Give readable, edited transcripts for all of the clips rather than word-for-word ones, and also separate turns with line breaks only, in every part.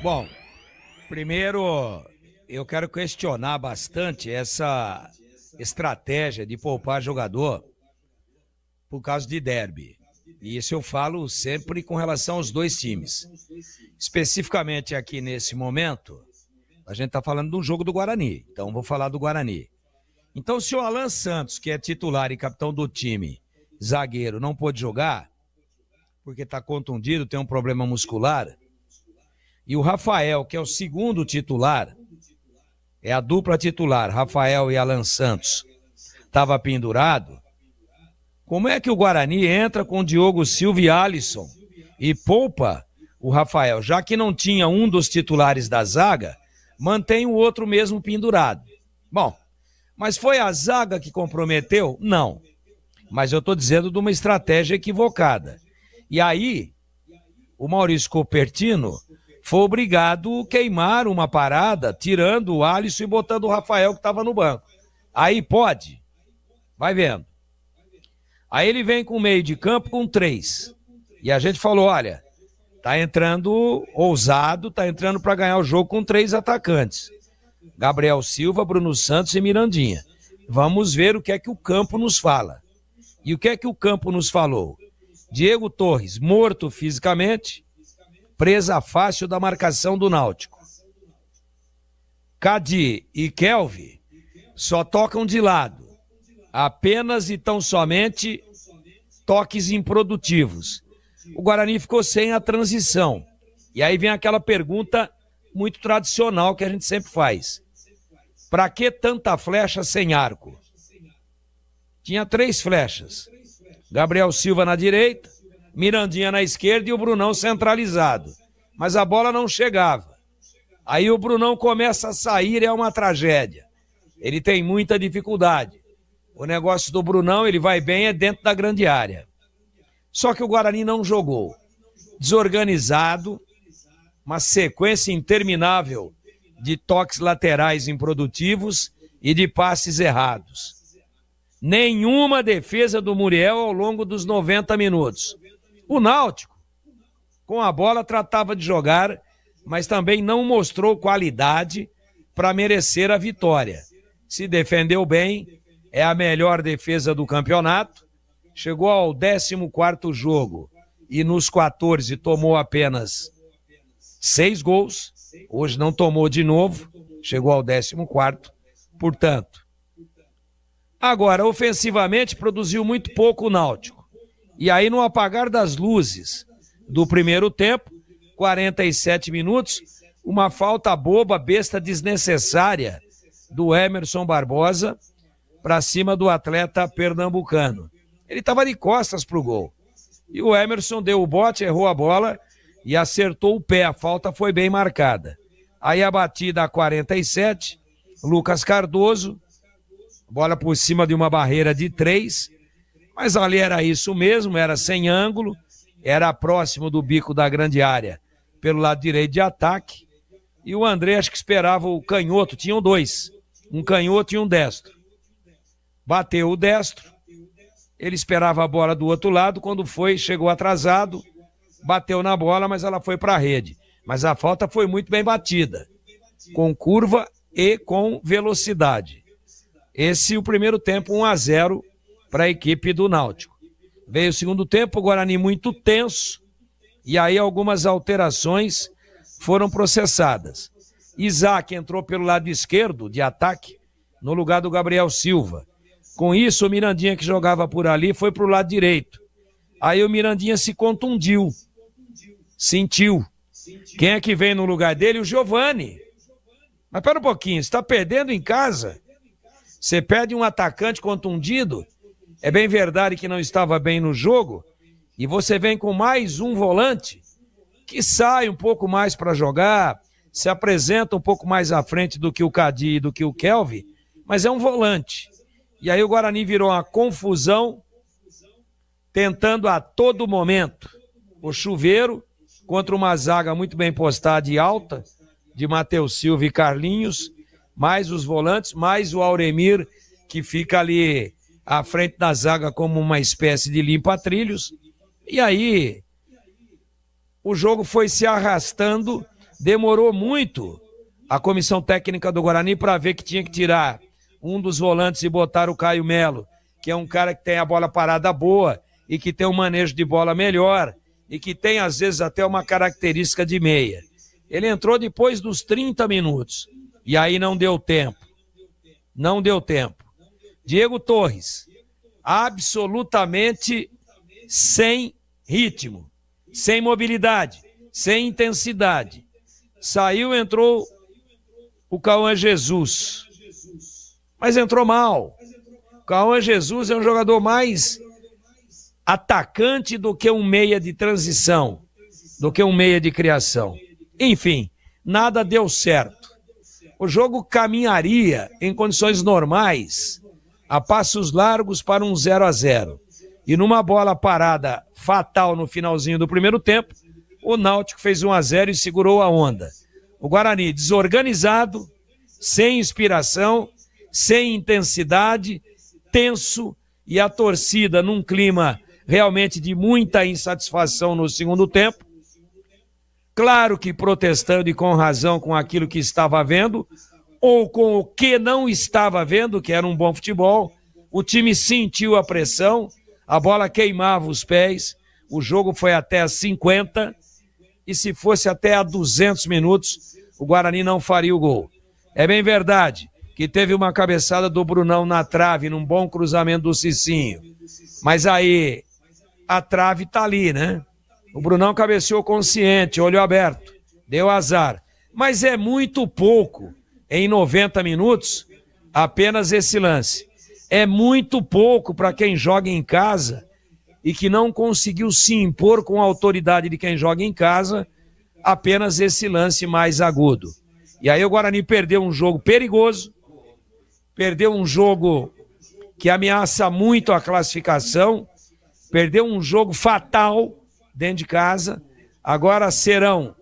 Bom, primeiro eu quero questionar bastante essa estratégia de poupar jogador por causa de derby. E isso eu falo sempre com relação aos dois times. Especificamente aqui nesse momento, a gente está falando do jogo do Guarani, então vou falar do Guarani. Então, se o Alan Santos, que é titular e capitão do time, zagueiro, não pôde jogar, porque está contundido, tem um problema muscular, e o Rafael, que é o segundo titular, é a dupla titular, Rafael e Alan Santos, estava pendurado, como é que o Guarani entra com Diogo Silva e Alisson e poupa o Rafael? Já que não tinha um dos titulares da zaga, mantém o outro mesmo pendurado. Bom, mas foi a zaga que comprometeu? Não. Mas eu estou dizendo de uma estratégia equivocada. E aí, o Maurício Cupertino foi obrigado a queimar uma parada, tirando o Alisson e botando o Rafael que estava no banco. Aí pode? Vai vendo. Aí ele vem com meio de campo com 3. E a gente falou, olha, tá entrando ousado, tá entrando para ganhar o jogo com 3 atacantes. Gabriel Silva, Bruno Santos e Mirandinha. Vamos ver o que é que o campo nos fala. E o que é que o campo nos falou? Diego Torres, morto fisicamente, presa fácil da marcação do Náutico. Cadi e Kelvin só tocam de lado. Apenas e tão somente toques improdutivos. O Guarani ficou sem a transição. E aí vem aquela pergunta muito tradicional que a gente sempre faz. Para que tanta flecha sem arco? Tinha 3 flechas. Gabriel Silva na direita, Mirandinha na esquerda e o Brunão centralizado. Mas a bola não chegava. Aí o Brunão começa a sair, é uma tragédia. Ele tem muita dificuldade. O negócio do Brunão, ele vai bem, é dentro da grande área. Só que o Guarani não jogou. Desorganizado, uma sequência interminável de toques laterais improdutivos e de passes errados. Nenhuma defesa do Muriel ao longo dos 90 minutos. O Náutico, com a bola, tratava de jogar, mas também não mostrou qualidade para merecer a vitória. Se defendeu bem, é a melhor defesa do campeonato, chegou ao 14º jogo e nos 14 tomou apenas 6 gols, hoje não tomou de novo, chegou ao 14º, portanto. Agora, ofensivamente, produziu muito pouco o Náutico. E aí, no apagar das luzes do primeiro tempo, 47 minutos, uma falta boba, besta, desnecessária do Emerson Barbosa para cima do atleta pernambucano. Ele estava de costas pro gol. E o Emerson deu o bote, errou a bola e acertou o pé. A falta foi bem marcada. Aí a batida a 47, Lucas Cardoso, bola por cima de uma barreira de 3, mas ali era isso mesmo, era sem ângulo, era próximo do bico da grande área, pelo lado direito de ataque, e o André acho que esperava o canhoto, tinham 2, um canhoto e um destro. Bateu o destro, ele esperava a bola do outro lado, quando foi, chegou atrasado, bateu na bola, mas ela foi para a rede. Mas a falta foi muito bem batida, com curva e com velocidade. Esse o primeiro tempo, 1-0 para a equipe do Náutico. Veio o segundo tempo, o Guarani muito tenso, e aí algumas alterações foram processadas. Isaac entrou pelo lado esquerdo de ataque, no lugar do Gabriel Silva. Com isso, o Mirandinha, que jogava por ali, foi para o lado direito. Aí o Mirandinha se contundiu, sentiu. Quem é que vem no lugar dele? O Giovani. Mas pera um pouquinho, você está perdendo em casa? Você perde um atacante contundido? É bem verdade que não estava bem no jogo, e você vem com mais um volante que sai um pouco mais para jogar, se apresenta um pouco mais à frente do que o Cadi e do que o Kelvin, mas é um volante. E aí o Guarani virou uma confusão, tentando a todo momento o chuveiro contra uma zaga muito bem postada e alta, de Matheus Silva e Carlinhos, mais os volantes, mais o Auremir, que fica ali à frente da zaga como uma espécie de limpa-trilhos. E aí o jogo foi se arrastando demorou muito a comissão técnica do Guarani para ver que tinha que tirar um dos volantes e botar o Caio Melo, que é um cara que tem a bola parada boa e que tem um manejo de bola melhor e que tem, às vezes, até uma característica de meia. Ele entrou depois dos 30 minutos e aí não deu tempo. Não deu tempo. Diego Torres, absolutamente sem ritmo, sem mobilidade, sem intensidade. Saiu, entrou o Cauã Jesus. Mas entrou mal. O Cauã Jesus é um jogador mais atacante do que um meia de transição, do que um meia de criação. Enfim, nada deu certo. O jogo caminharia em condições normais, a passos largos para um 0-0. E numa bola parada fatal no finalzinho do primeiro tempo, o Náutico fez 1-0 e segurou a onda. O Guarani desorganizado, sem inspiração, sem intensidade, tenso, e a torcida num clima realmente de muita insatisfação no segundo tempo. Claro que protestando e com razão com aquilo que estava vendo, ou com o que não estava vendo, que era um bom futebol. O time sentiu a pressão, a bola queimava os pés, o jogo foi até a 50, e se fosse até a 200 minutos, o Guarani não faria o gol. É bem verdade que teve uma cabeçada do Brunão na trave, num bom cruzamento do Cicinho. Mas aí, a trave tá ali, né? O Brunão cabeceou consciente, olho aberto, deu azar. Mas é muito pouco, em 90 minutos, apenas esse lance. É muito pouco para quem joga em casa e que não conseguiu se impor com a autoridade de quem joga em casa, apenas esse lance mais agudo. E aí o Guarani perdeu um jogo perigoso, perdeu um jogo que ameaça muito a classificação, perdeu um jogo fatal dentro de casa. Agora serão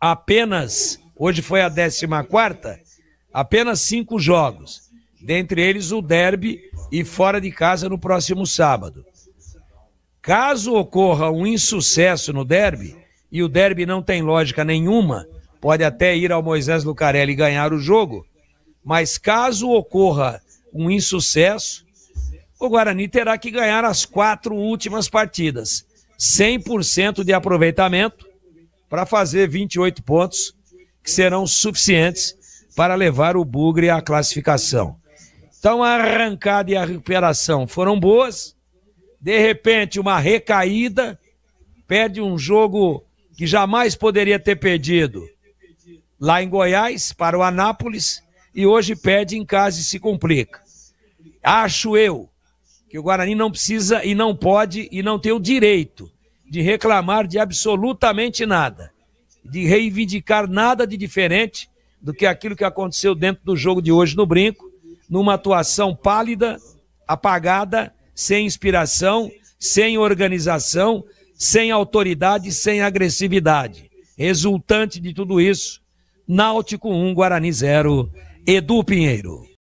apenas, hoje foi a 14ª, apenas 5 jogos, dentre eles o derby e fora de casa no próximo sábado. Caso ocorra um insucesso no derby, e o derby não tem lógica nenhuma, pode até ir ao Moisés Lucarelli e ganhar o jogo, mas caso ocorra um insucesso, o Guarani terá que ganhar as 4 últimas partidas. 100% de aproveitamento para fazer 28 pontos, que serão suficientes para levar o Bugre à classificação. Então a arrancada e a recuperação foram boas. De repente uma recaída, perde um jogo que jamais poderia ter perdido lá em Goiás para o Anápolis e hoje perde em casa e se complica. Acho eu que o Guarani não precisa e não pode e não tem o direito de reclamar de absolutamente nada, de reivindicar nada de diferente do que aquilo que aconteceu dentro do jogo de hoje no Brinco, numa atuação pálida, apagada, sem inspiração, sem organização, sem autoridade, sem agressividade. Resultante de tudo isso, Náutico 1, Guarani 0, Edu Pinheiro.